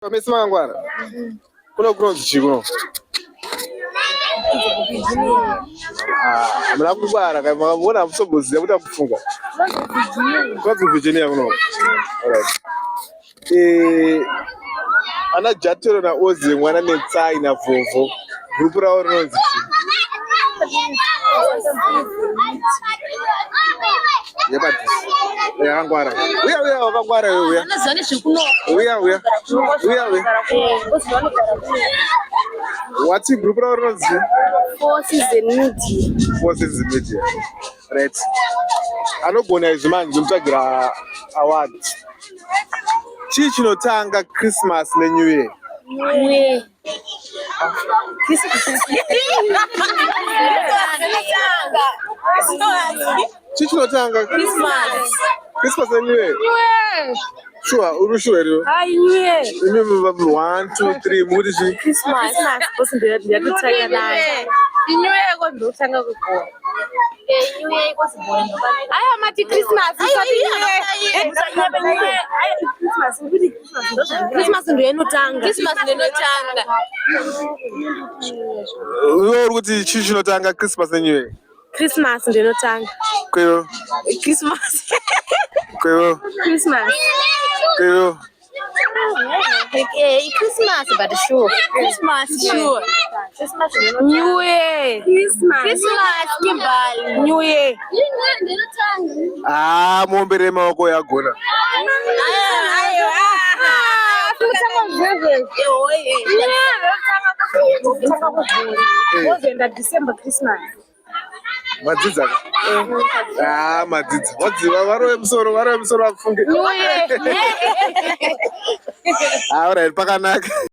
Pamesi mangwana kuno kunonzi chii kuno? Hamuna kungwara kai makamuona hamutomboziva kuti hamufunga kunonzi Virginia kuno. Ana Jatero naOzzy mwana Netsai naVovho gurupu ravo rinonzi chii? Yakangwara. Uya wakangwara iwe uya. Uya. What's group rinonzi? Forces in Media. Right. Anogona izvi manje mutsvagira award. Chii chinotanga Christmas neNew Year? Chii chinotanga Christmas neNew Year? Sure, uri sure rio? New Year. 1, 2, 3 muti chii? Christmas bose ndiyatotanga nayo. New Year kodotanga kukona. New Year kwasibona ngoba. Ayo mati Christmas Christmas ndoyenotanga. Uri kuti chii chinotanga Christmas neNew Year? Christmas ndinotanga. Kweyo? Christmas. Kweyo? Christmas. Kweyo? Okay, Christmas but sure. Christmas New Year. Christmas kimbali. New Year. Muombere maoko yagona. December Christmas. Madzidza. Madzidza. Wadziva varove musoro vafunge. New Year. Alright, pakanaka.